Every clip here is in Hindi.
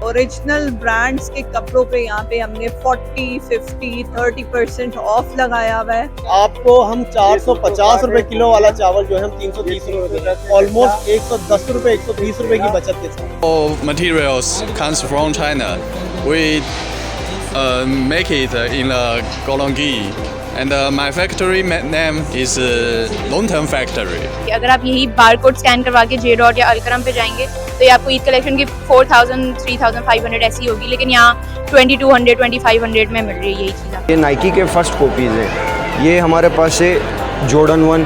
ओरिजिनल ब्रांड्स के कपड़ों पे यहाँ पे हमने 40, 50, 30% ऑफ लगाया हुआ है। आपको हम 450 रुपए किलो वाला चावल जो है हम 330 रुपए दे रहे हैं, ऑलमोस्ट 110 रुपए 120 रुपए की बचत के साथ। All materials comes from China. We make it in Golongi, and my factory name is Long Term Factory. अगर आप यही बारकोड स्कैन करवा के जे डॉट या अलकरम पे जाएंगे तो ये आपको ईद कलेक्शन की 4000, 3500 ऐसी होगी, लेकिन यहाँ 2200, 2500 में मिल रही है यही चीज़। ये नाइकी के फर्स्ट कॉपीज़ हैं। ये हमारे पास है जॉर्डन 1।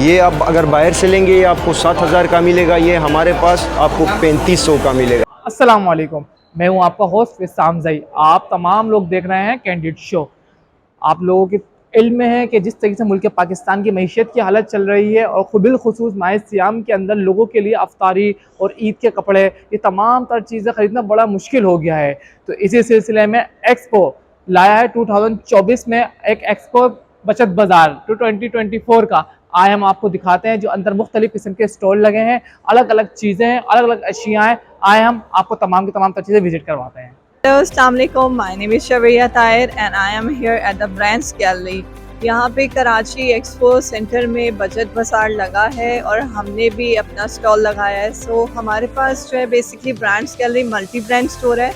ये आप अगर बाहर से लेंगे ये आपको 7000 का मिलेगा, ये हमारे पास आपको 3500 का मिलेगा। अस्सलाम वालेकुम, मैं हूं आपका होस्ट विसाम ज़ई। आप तमाम लोग देख रहे हैं कैंडिड शो। आप लोगों की इल्म में है कि जिस तरीके से मुल्क पाकिस्तान की मईशत की हालत चल रही है और बिलखुसूस माह सियाम के अंदर लोगों के लिए अफ्तारी और ईद के कपड़े, ये तमाम तर चीज़ें ख़रीदना बड़ा मुश्किल हो गया है। तो इसी सिलसिले में एक्सपो लाया है 2024 में एक एक्सपो बचत बाज़ार 2024 का। आए हम आपको दिखाते हैं जो अंदर मुख्तलिफ किस्म के स्टॉल लगे हैं, अलग अलग चीज़ें हैं, अलग अलग अशिया हैं। आए हम आपको तमाम की तमाम चीज़ें विजिट करवाते हैं। Hello, Assalamualaikum. My name is Shabriya Tahir and I am here at the Brands Gallery. यहाँ पे कराची एक्सपो सेंटर में बचत बाज़ार लगा है और हमने भी अपना स्टॉल लगाया है। सो हमारे पास जो है basically brands gallery multi brand store है।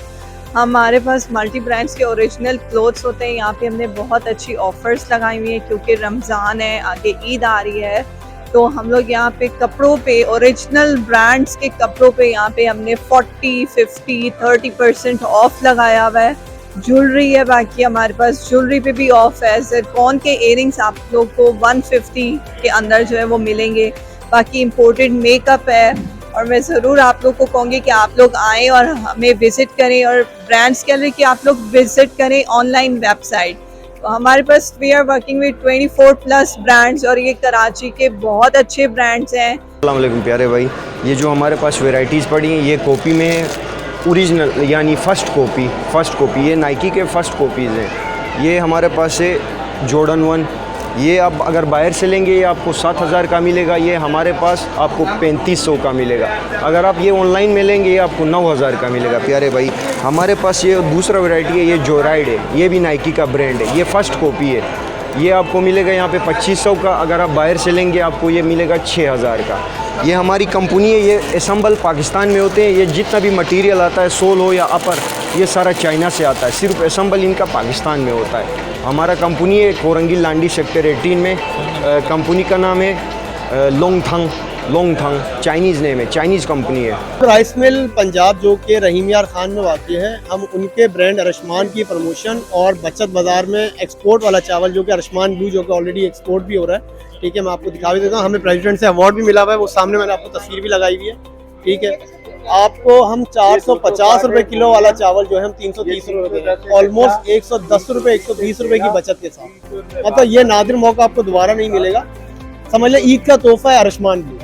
हमारे पास मल्टी ब्रांड्स के ओरिजिनल क्लोथ्स होते हैं। यहाँ पे हमने बहुत अच्छी ऑफर्स लगाई हुई हैं क्योंकि रमज़ान है, आगे ईद आ रही है, तो हम लोग यहाँ पे कपड़ों पे ओरिजिनल ब्रांड्स के कपड़ों पे यहाँ पे हमने 40, 50, 30% ऑफ लगाया हुआ है। ज्वेलरी है, बाकी हमारे पास ज्वेलरी पे भी ऑफ है। ज़िरकॉन के इयरिंग्स आप लोग को 150 के अंदर जो है वो मिलेंगे। बाकी इम्पोर्टेड मेकअप है और मैं ज़रूर आप लोग को कहूँगी कि आप लोग आएँ और हमें विज़िट करें और ब्रांड्स के लिए कि आप लोग विज़िट करें ऑनलाइन वेबसाइट। तो हमारे पास we are working with 24+ brands और ये कराची के बहुत अच्छे ब्रांड्स हैं। अस्सलाम वालेकुम प्यारे भाई, ये जो हमारे पास वैरायटीज़ पड़ी हैं ये कॉपी में है, ओरिजिनल यानी फ़र्स्ट कॉपी ये नाइकी के फ़र्स्ट कॉपीज़ हैं। ये हमारे पास है जॉर्डन 1। ये आप अगर बाहर से लेंगे ये आपको 7000 का मिलेगा, ये हमारे पास आपको 3500 का मिलेगा। अगर आप ये ऑनलाइन में लेंगे ये आपको 9000 का मिलेगा। प्यारे भाई, हमारे पास ये दूसरा वैरायटी है, ये जोराइड है, ये भी नाइकी का ब्रांड है, ये फ़र्स्ट कॉपी है। ये आपको मिलेगा यहाँ पे 2500 का, अगर आप बाहर से लेंगे आपको ये मिलेगा 6000 का। ये हमारी कंपनी है, ये असम्बल पाकिस्तान में होते हैं। ये जितना भी मटेरियल आता है, सोल हो या अपर, ये सारा चाइना से आता है, सिर्फ असम्बल इनका पाकिस्तान में होता है। हमारा कंपनी है कोरंगी लांडी सेक्टर 18 में। कंपनी का नाम है लोंगथंग, चाइनीज़ नेम है, चाइनीज़ कंपनी है। राइस मिल पंजाब जो कि रहीम यार खान में वाक़ है, हम उनके ब्रांड अरशमान की प्रमोशन और बचत बाज़ार में एक्सपोर्ट वाला चावल जो कि अरशमान ब्लू जो कि ऑलरेडी एक्सपोर्ट भी हो रहा है, ठीक है, मैं आपको दिखा भी देता हूँ। हमें प्रेसिडेंट से अवार्ड भी मिला हुआ है, वो सामने मैंने आपको तस्वीर भी लगाई हुई है, ठीक है। आपको हम 450 रुपए किलो वाला चावल जो है हम 330 रुपए दे रहे हैं, ऑलमोस्ट 110 रुपए 120 रुपए की बचत के साथ। मतलब ये नादिर मौका आपको दोबारा नहीं मिलेगा, समझ लें ईद का तोहफा है अरशमान ब्लू।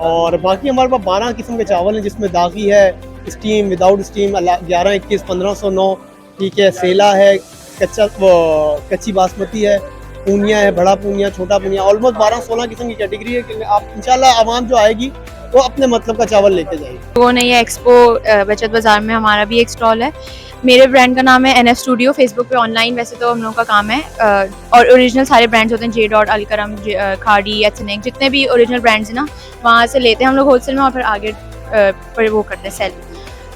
और बाकी हमारे पास 12 किस्म के चावल हैं जिसमें दागी है, स्टीम, विदाउट स्टीम 11, 21, 1509, ठीक है, सेला है, कच्ची बासमती है, पूनिया है, बड़ा पूनिया, छोटा पूनिया, ऑलमोस्ट 12-16 किस्म की कैटेगरी है कि आप इंशाल्लाह आवाम जो आएगी वो अपने मतलब का चावल लेके जाएगी। वो नहीं है एक्सपो बचत बाज़ार में हमारा भी एक स्टॉल है। मेरे ब्रांड का नाम है NF स्टूडियो। फेसबुक पे ऑनलाइन वैसे तो हम लोगों का काम है और ओरिजिनल सारे ब्रांड्स होते हैं, जे डॉट, अलकरम, खाड़ी, एथनिक, जितने भी ओरिजिनल ब्रांड्स हैं ना वहाँ से लेते हैं हम लोग होलसेल में और फिर आगे पर वो करते हैं सेल।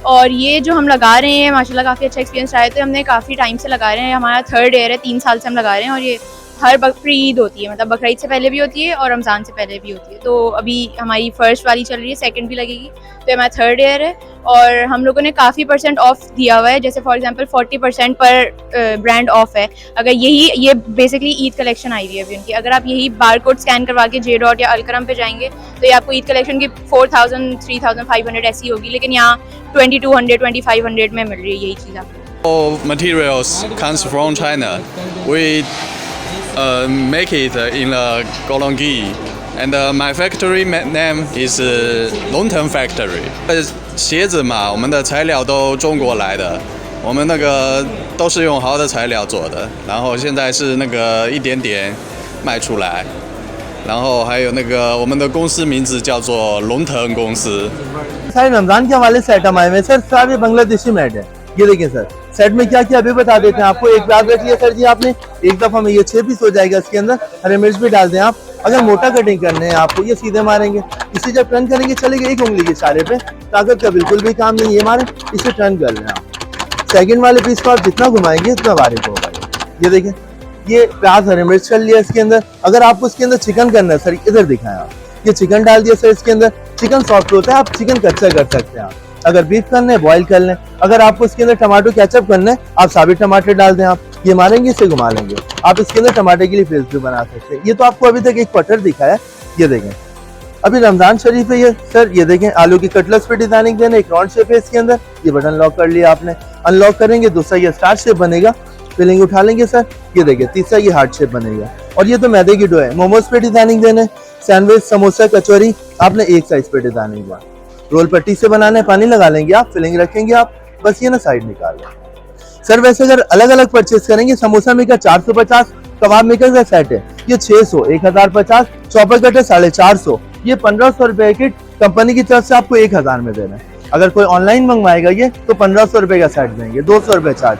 और ये जो हम लगा रहे हैं माशाल्लाह काफ़ी अच्छा एक्सपीरियंस रहा है। तो हमने काफ़ी टाइम से लगा रहे हैं, हमारा 3rd ईयर है, 3 साल से हम लगा रहे हैं। और ये हर बकरी ईद होती है, मतलब बकरा ईद से पहले भी होती है और रमज़ान से पहले भी होती है। तो अभी हमारी फर्स्ट वाली चल रही है, सेकंड भी लगेगी, तो हमारा 3rd ईयर है। और हम लोगों ने काफ़ी % ऑफ दिया हुआ है, जैसे फॉर एग्जांपल 40% पर ब्रांड ऑफ है। अगर ये बेसिकली ईद कलेक्शन आई हुई है अभी उनकी। अगर आप यही बारकोड स्कैन करवा के जे डॉट या अलकरम पे जाएंगे तो ये आपको ईद कलेक्शन की 4000, 3500 ऐसी होगी, लेकिन यहाँ 2200, 2500 में मिल रही है यही चीज़ आपको। All materials comes from China. We make it in Golongi, and my factory name is Long Term Factory. 鞋子嘛，我们的材料都中国来的，我们那个都是用好的材料做的，然后现在是那个一点点卖出来。然后还有那个我们的公司名字叫做龙腾公司。 सारे रमजान के हवाले से आइटम आए हुए हैं सर, सारे बांग्लादेशी मैट है। ये देखिए सर, सेट में क्या क्या अभी बता देते हैं आपको। एक प्याज रख लिया सर जी आपने, एक दफा में ये 6 पीस हो जाएगा। इसके अंदर हरे मिर्च भी डाल दें आप। अगर मोटा कटिंग करने हैं आपको, ये सीधे मारेंगे, इसे जब टर्न करेंगे चलेगा एक उंगली के इशारे पे, ताकत का बिल्कुल भी काम नहीं। ये मारे, इसे टर्न कर लें आप। सेकंड वाले पीस को आप जितना घुमाएंगे उतना बारीक होगा। ये देखें, ये प्याज हरे मिर्च कर लिया इसके अंदर। अगर आपको इसके अंदर चिकन करना है सर, इधर दिखाएं आप, ये चिकन डाल दिया सर इसके अंदर। चिकन सॉफ्ट होता है, आप चिकन कच्चा कर सकते हैं आप। अगर बीफ करना है बॉईल कर लें। अगर आपको इसके अंदर टमाटो केचप करना है, आप साबित टमाटर डाल दें आप। ये मारेंगे, इसे घुमा लेंगे, आप इसके अंदर टमाटर के लिए पेस्ट भी बना सकते हैं। ये तो आपको अभी तक एक पटर दिखाया, ये देखें अभी रमजान शरीफ है ये सर। ये देखें आलू की कटलेट्स पे डिजाइनिंग देना, एक राउंड शेप है इसके अंदर। ये बटन लॉक कर लिया आपने, अनलॉक करेंगे दूसरा ये स्टार शेप बनेगा। फिलिंग उठा लेंगे सर, ये देखिए तीसरा ये हार्ट शेप बनेगा। और ये तो मैदे की डो है। मोमोज पे डिजाइनिंग देने, सैंडविच समोसा कचौरी आपने एक साइज पे डिजाइनिंग हुआ। रोल पट्टी से बनाना है, पानी लगा लेंगे आप, फिलिंग रखेंगे आप, बस ये ना साइड निकाल लें सर। वैसे अगर अलग अलग परचेज करेंगे, समोसा मेकर 450, कबाब मेकर का सेट है ये 600, 1050, चॉपर कटर 450, ये 1500 रुपए किट कंपनी की तरफ से आपको 1000 में देना है। अगर कोई ऑनलाइन मंगवाएगा ये तो 1500 रुपए का सेट देंगे, 200 रुपए चार्ज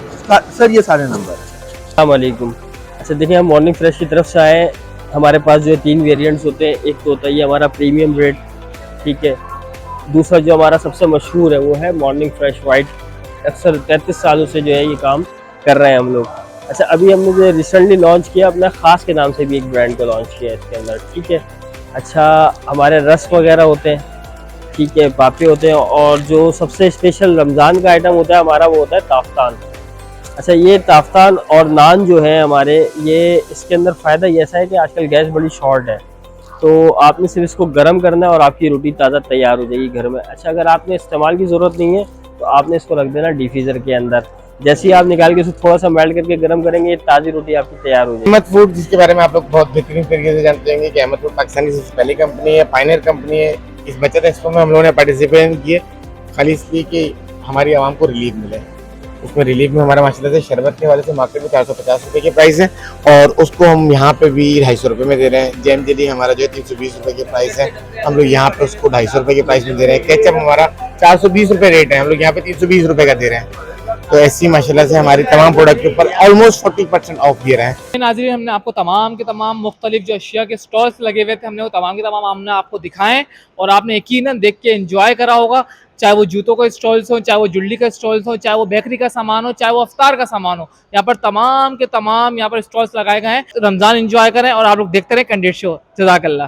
सर। ये सारे नंबर। अस्सलाम वालेकुम। अच्छा देखिए, हम मॉर्निंग फ्रेश की तरफ से आए हैं। हमारे पास जो 3 वेरिएंट्स होते हैं, एक तो होता है ये हमारा प्रीमियम रेड, ठीक है। दूसरा जो हमारा सबसे मशहूर है वो है मॉर्निंग फ्रेश वाइट। अक्सर 33 सालों से जो है ये काम कर रहे हैं हम लोग। अच्छा, अभी हमने जो रिसेंटली लॉन्च किया अपना ख़ास के नाम से भी एक ब्रांड को लॉन्च किया है इसके अंदर, ठीक है। अच्छा, हमारे रस्क वगैरह होते हैं, ठीक है, पापे होते हैं, और जो सबसे स्पेशल रमज़ान का आइटम होता है हमारा वो होता है ताफ्तान। अच्छा, ये ताफ्तान और नान जो है हमारे, ये इसके अंदर फ़ायदा ये ऐसा है कि आजकल गैस बड़ी शॉर्ट है, तो आपने सिर्फ इसको गर्म करना है और आपकी रोटी ताज़ा तैयार हो जाएगी घर में। अच्छा, अगर आपने इस्तेमाल की ज़रूरत नहीं है तो आपने इसको रख देना डिफ्रीज़र के अंदर। जैसे ही आप निकाल के उसको थोड़ा सा मेल्ट करके गर्म करेंगे, ताज़ी रोटी आपकी तैयार हो जाएगी। अहमद फूड, जिसके बारे में आप लोग बहुत बेहतरीन तरीके से जानते होंगे कि अहमद फूड पाकिस्तान की सबसे पहली कंपनी है, पायनियर कंपनी है। इस बचत एक्सपो में हम लोगों ने पार्टिसिपेट किए खाली इसलिए कि हमारी आवाम को रिलीफ मिले। उसमें रिलीफ में हमारा माशाल्लाह से शरबत के वाले से मार्केट में 450 रुपये की प्राइस है, और उसको हम यहाँ पे भी 250 रुपये में दे रहे हैं। जैम जेली हमारा जो है 320 रुपये की प्राइस है, हम लोग यहाँ पे उसको 250 रुपये की प्राइस में दे रहे हैं। केचप हमारा 420 रुपये रेट है, हम लोग यहाँ पे 320 रुपये का दे रहे हैं। तो ऐसी माशाल्लाह से हमारी तमाम प्रोडक्ट के ऊपर ऑलमोस्ट 40% ऑफ दे रहे हैं। नाज़रीन, हमने आपको तमाम के तमाम मुख्तलिफ जो अशिया के स्टॉल्स लगे हुए थे, हमने वो तमाम के तमाम हमने आपको दिखाएं और आपने यकीनन देख के एंजॉय करा होगा। चाहे वो जूतों का स्टॉल्स हो, चाहे वो ज्वेलरी का स्टॉल्स हो, चाहे वो बेकरी का सामान हो, चाहे वो अफ्तार का सामान हो, यहाँ पर तमाम के तमाम यहाँ पर स्टॉल्स लगाए गए हैं। रमज़ान एंजॉय करें और आप लोग देखते रहें कैंडिडेट शो। जज़ाकल्लाह।